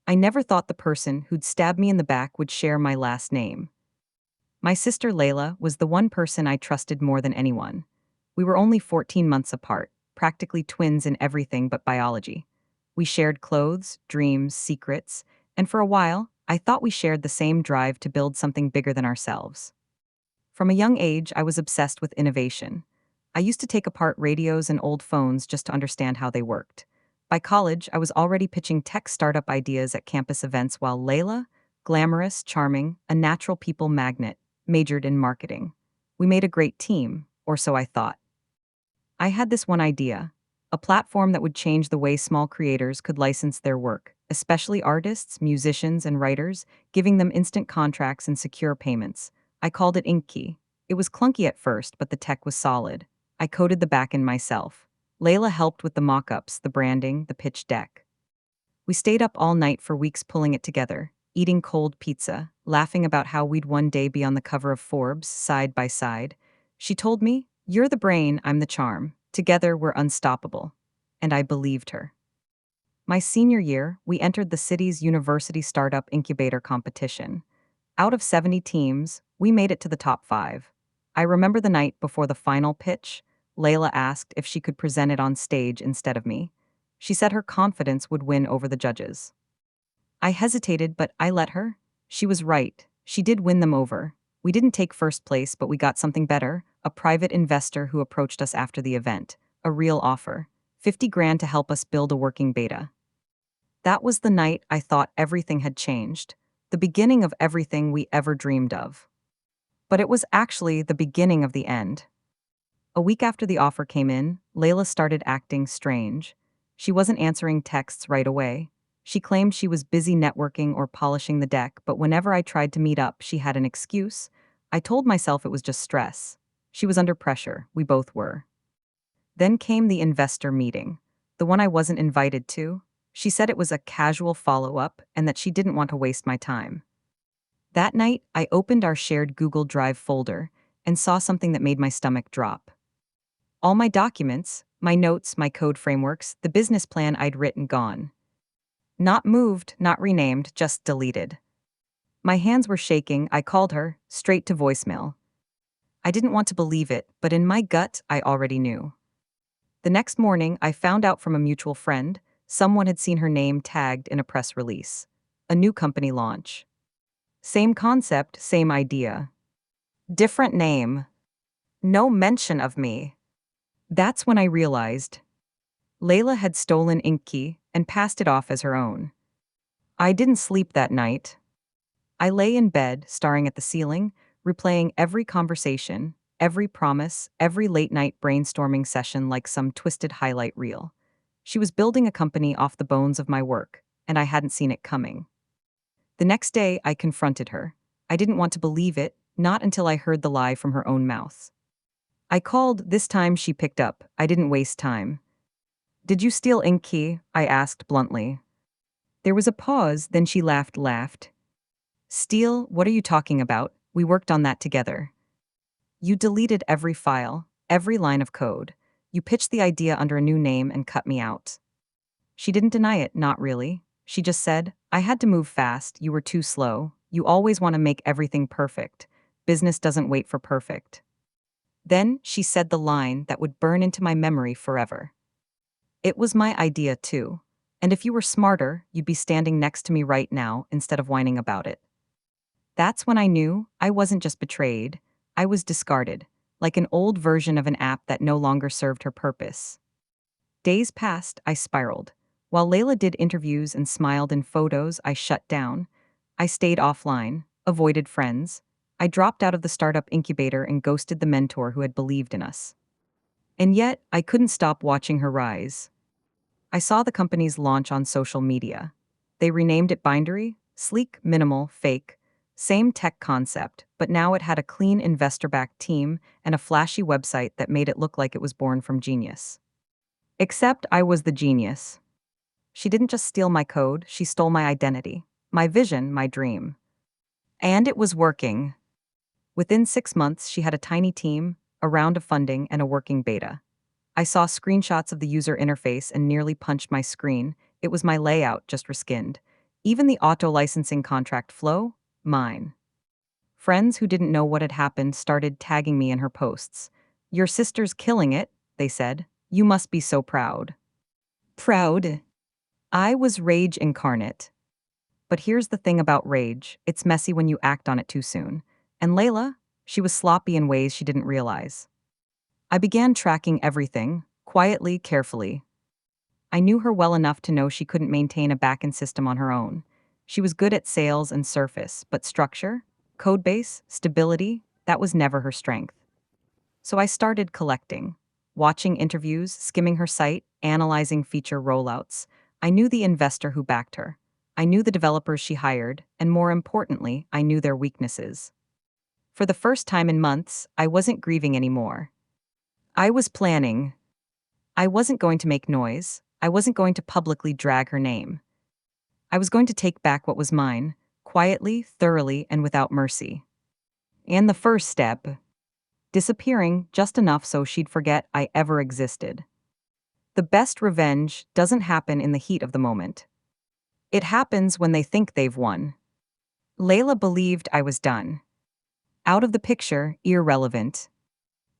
I never thought the person who'd stab me in the back would share my last name. My sister Layla was the one person I trusted more than anyone. We were only 14 months apart, practically twins in everything but biology. We shared clothes, dreams, secrets, and for a while, I thought we shared the same drive to build something bigger than ourselves. From a young age, I was obsessed with innovation. I used to take apart radios and old phones just to understand how they worked. By college, I was already pitching tech startup ideas at campus events while Layla, glamorous, charming, a natural people magnet, majored in marketing. We made a great team, or so I thought. I had this one idea, a platform that would change the way small creators could license their work, especially artists, musicians, and writers, giving them instant contracts and secure payments. I called it Inky. It was clunky at first, but the tech was solid. I coded the backend myself. Layla helped with the mock-ups, the branding, the pitch deck. We stayed up all night for weeks pulling it together, eating cold pizza, laughing about how we'd one day be on the cover of Forbes, side by side. She told me, "You're the brain, I'm the charm. Together, we're unstoppable." And I believed her. My senior year, we entered the city's university startup incubator competition. Out of 70 teams, we made it to the top 5. I remember the night before the final pitch, Layla asked if she could present it on stage instead of me. She said her confidence would win over the judges. I hesitated, but I let her. She was right. She did win them over. We didn't take first place, but we got something better, a private investor who approached us after the event, a real offer, 50 grand to help us build a working beta. That was the night I thought everything had changed, the beginning of everything we ever dreamed of. But it was actually the beginning of the end. A week after the offer came in, Layla started acting strange. She wasn't answering texts right away. She claimed she was busy networking or polishing the deck, but whenever I tried to meet up, she had an excuse. I told myself it was just stress. She was under pressure, we both were. Then came the investor meeting, the one I wasn't invited to. She said it was a casual follow-up and that she didn't want to waste my time. That night, I opened our shared Google Drive folder and saw something that made my stomach drop. All my documents, my notes, my code frameworks, the business plan I'd written gone. Not moved, not renamed, just deleted. My hands were shaking. I called her, straight to voicemail. I didn't want to believe it, but in my gut, I already knew. The next morning, I found out from a mutual friend, someone had seen her name tagged in a press release. A new company launch. Same concept, same idea. Different name. No mention of me. That's when I realized Layla had stolen Inky and passed it off as her own. I didn't sleep that night. I lay in bed, staring at the ceiling, replaying every conversation, every promise, every late-night brainstorming session like some twisted highlight reel. She was building a company off the bones of my work, and I hadn't seen it coming. The next day, I confronted her. I didn't want to believe it, not until I heard the lie from her own mouth. I called. This time she picked up. I didn't waste time. "Did you steal Inky?" I asked bluntly. There was a pause, then she laughed. "Steal? What are you talking about? We worked on that together. You deleted every file, every line of code. You pitched the idea under a new name and cut me out." She didn't deny it, not really. She just said, "I had to move fast, you were too slow. You always want to make everything perfect. Business doesn't wait for perfect." Then she said the line that would burn into my memory forever. "It was my idea too. And if you were smarter, you'd be standing next to me right now instead of whining about it." That's when I knew I wasn't just betrayed, I was discarded, like an old version of an app that no longer served her purpose. Days passed, I spiraled. While Layla did interviews and smiled in photos, I shut down. I stayed offline, avoided friends. I dropped out of the startup incubator and ghosted the mentor who had believed in us. And yet, I couldn't stop watching her rise. I saw the company's launch on social media. They renamed it Bindery, sleek, minimal, fake. Same tech concept, but now it had a clean investor-backed team and a flashy website that made it look like it was born from genius. Except I was the genius. She didn't just steal my code, she stole my identity, my vision, my dream. And it was working. Within 6 months, she had a tiny team, a round of funding, and a working beta. I saw screenshots of the user interface and nearly punched my screen. It was my layout, just reskinned. Even the auto licensing contract flow? Mine. Friends who didn't know what had happened started tagging me in her posts. Your sister's killing it, they said. You must be so proud. Proud? I was rage incarnate. But here's the thing about rage, it's messy when you act on it too soon. And Layla? She was sloppy in ways she didn't realize. I began tracking everything, quietly, carefully. I knew her well enough to know she couldn't maintain a backend system on her own. She was good at sales and surface, but structure, codebase, stability, that was never her strength. So I started collecting, watching interviews, skimming her site, analyzing feature rollouts. I knew the investor who backed her. I knew the developers she hired, and more importantly, I knew their weaknesses. For the first time in months, I wasn't grieving anymore. I was planning. I wasn't going to make noise. I wasn't going to publicly drag her name. I was going to take back what was mine, quietly, thoroughly, and without mercy. And the first step, disappearing just enough so she'd forget I ever existed. The best revenge doesn't happen in the heat of the moment. It happens when they think they've won. Layla believed I was done. Out of the picture, irrelevant.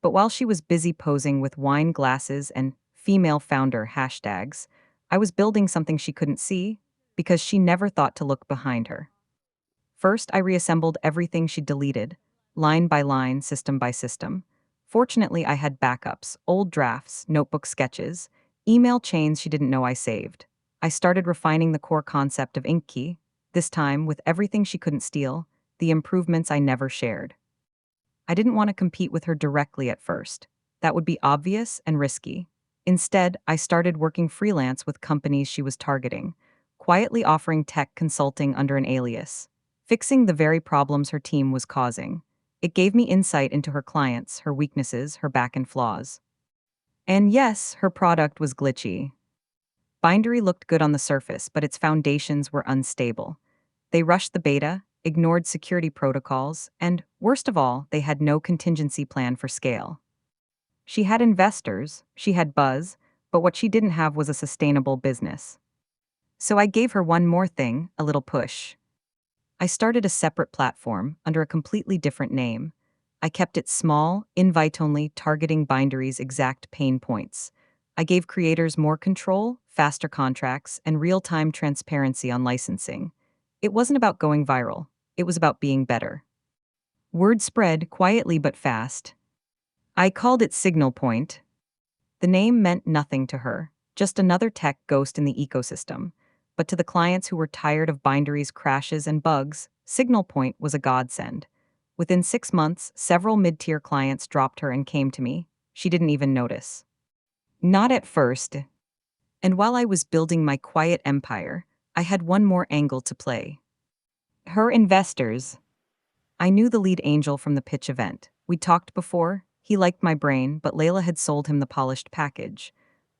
But while she was busy posing with wine glasses and female founder hashtags, I was building something she couldn't see because she never thought to look behind her. First, I reassembled everything she deleted, line by line, system by system. Fortunately, I had backups, old drafts, notebook sketches, email chains she didn't know I saved. I started refining the core concept of InkKey, this time with everything she couldn't steal, the improvements I never shared. I didn't want to compete with her directly at first. That would be obvious and risky. Instead, I started working freelance with companies she was targeting, quietly offering tech consulting under an alias, fixing the very problems her team was causing. It gave me insight into her clients, her weaknesses, her back-end flaws. And yes, her product was glitchy. Bindery looked good on the surface, but its foundations were unstable. They rushed the beta, ignored security protocols, and, worst of all, they had no contingency plan for scale. She had investors, she had buzz, but what she didn't have was a sustainable business. So I gave her one more thing, a little push. I started a separate platform under a completely different name. I kept it small, invite-only, targeting Bindery's exact pain points. I gave creators more control, faster contracts, and real-time transparency on licensing. It wasn't about going viral. It was about being better. Word spread quietly but fast. I called it Signal Point. The name meant nothing to her, just another tech ghost in the ecosystem. But to the clients who were tired of Bindery's crashes and bugs, Signal Point was a godsend. Within 6 months, several mid-tier clients dropped her and came to me. She didn't even notice. Not at first. And while I was building my quiet empire, I had one more angle to play. Her investors. I knew the lead angel from the pitch event. We talked before. He liked my brain, but Layla had sold him the polished package.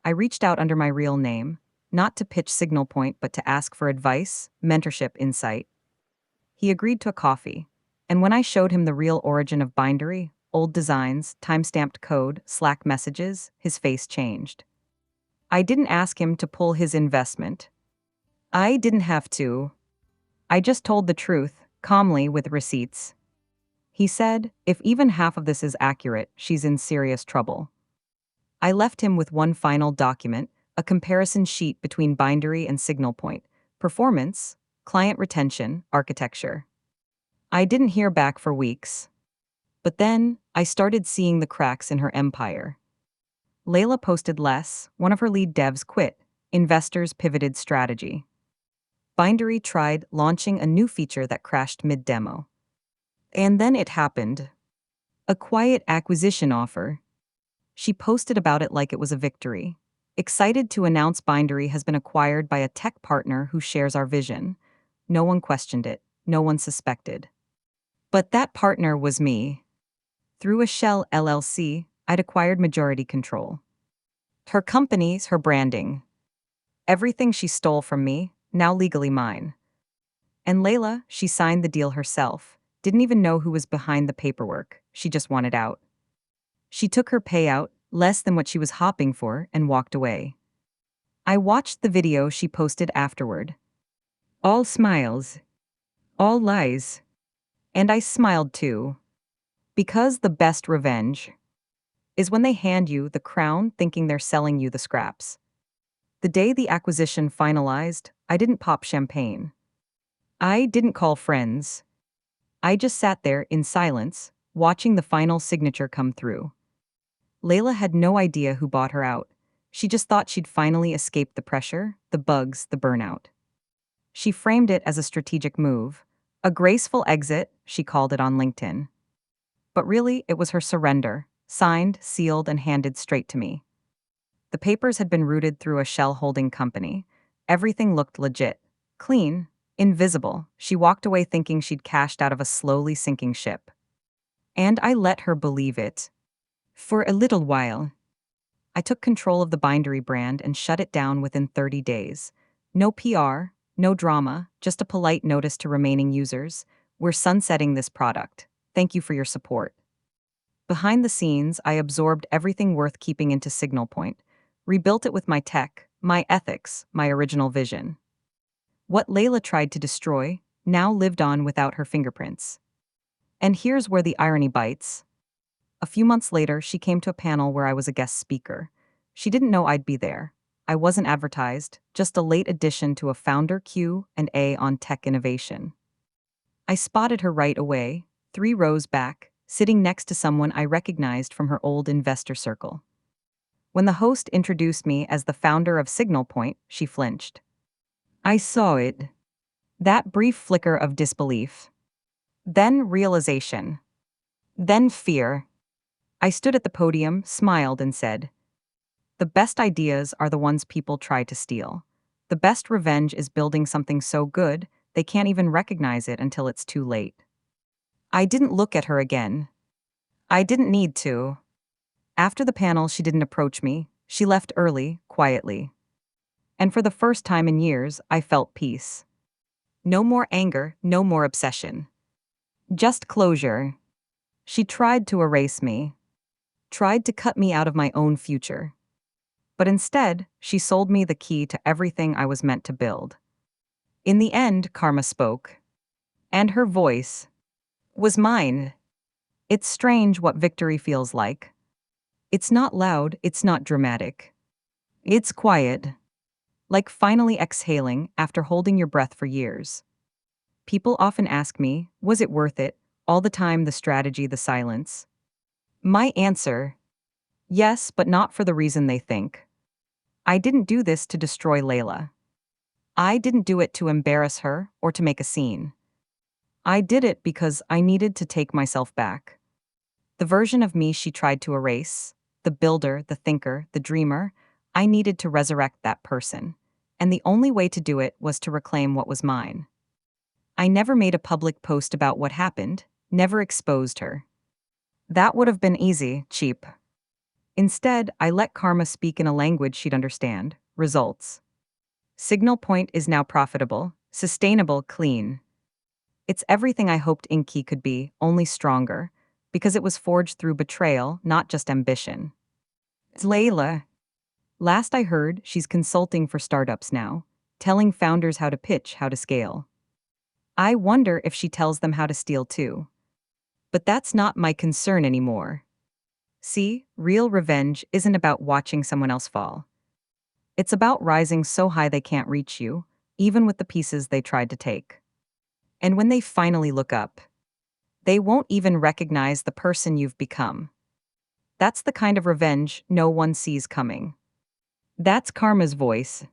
I reached out under my real name, not to pitch Signal Point, but to ask for advice, mentorship, insight. He agreed to a coffee. And when I showed him the real origin of Bindery, old designs, time-stamped code, Slack messages, his face changed. I didn't ask him to pull his investment. I didn't have to. I just told the truth, calmly, with receipts. He said, if even half of this is accurate, she's in serious trouble. I left him with one final document, a comparison sheet between Bindery and Signal Point, performance, client retention, architecture. I didn't hear back for weeks. But then, I started seeing the cracks in her empire. Layla posted less, one of her lead devs quit, investors pivoted strategy. Bindery tried launching a new feature that crashed mid-demo. And then it happened. A quiet acquisition offer. She posted about it like it was a victory. Excited to announce Bindery has been acquired by a tech partner who shares our vision. No one questioned it. No one suspected. But that partner was me. Through a shell LLC, I'd acquired majority control. Her companies, her branding. Everything she stole from me, now legally mine. And Layla, she signed the deal herself. Didn't even know who was behind the paperwork. She just wanted out. She took her payout, less than what she was hopping for, and walked away. I watched the video she posted afterward. All smiles. All lies. And I smiled too. Because the best revenge is when they hand you the crown thinking they're selling you the scraps. The day the acquisition finalized, I didn't pop champagne. I didn't call friends. I just sat there in silence, watching the final signature come through. Layla had no idea who bought her out. She just thought she'd finally escaped the pressure, the bugs, the burnout. She framed it as a strategic move. A graceful exit, she called it on LinkedIn. But really, it was her surrender, signed, sealed, and handed straight to me. The papers had been routed through a shell holding company. Everything looked legit, clean, invisible. She walked away thinking she'd cashed out of a slowly sinking ship. And I let her believe it. For a little while. I took control of the bindery brand and shut it down within 30 days. No PR, no drama, just a polite notice to remaining users. We're sunsetting this product. Thank you for your support. Behind the scenes, I absorbed everything worth keeping into Signal Point, rebuilt it with my tech, my ethics, my original vision. What Layla tried to destroy now lived on without her fingerprints. And here's where the irony bites. A few months later, she came to a panel where I was a guest speaker. She didn't know I'd be there. I wasn't advertised, just a late addition to a founder Q&A on tech innovation. I spotted her right away, 3 rows back, sitting next to someone I recognized from her old investor circle. When the host introduced me as the founder of Signal Point, she flinched. I saw it. That brief flicker of disbelief. Then realization. Then fear. I stood at the podium, smiled, and said, "The best ideas are the ones people try to steal. The best revenge is building something so good, they can't even recognize it until it's too late." I didn't look at her again. I didn't need to. After the panel, she didn't approach me. She left early, quietly. And for the first time in years, I felt peace. No more anger, no more obsession. Just closure. She tried to erase me. Tried to cut me out of my own future. But instead, she sold me the key to everything I was meant to build. In the end, Karma spoke. And her voice was mine. It's strange what victory feels like. It's not loud, it's not dramatic. It's quiet. Like finally exhaling after holding your breath for years. People often ask me, was it worth it? All the time, the strategy, the silence. My answer, yes, but not for the reason they think. I didn't do this to destroy Layla. I didn't do it to embarrass her or to make a scene. I did it because I needed to take myself back. The version of me she tried to erase, the builder, the thinker, the dreamer, I needed to resurrect that person. And the only way to do it was to reclaim what was mine. I never made a public post about what happened, never exposed her. That would have been easy, cheap. Instead, I let Karma speak in a language she'd understand. Results. Signal Point is now profitable, sustainable, clean. It's everything I hoped Inky could be, only stronger, because it was forged through betrayal, not just ambition. It's Layla. Last I heard, she's consulting for startups now, telling founders how to pitch, how to scale. I wonder if she tells them how to steal too. But that's not my concern anymore. See, real revenge isn't about watching someone else fall. It's about rising so high they can't reach you, even with the pieces they tried to take. And when they finally look up, they won't even recognize the person you've become. That's the kind of revenge no one sees coming. That's Karma's voice.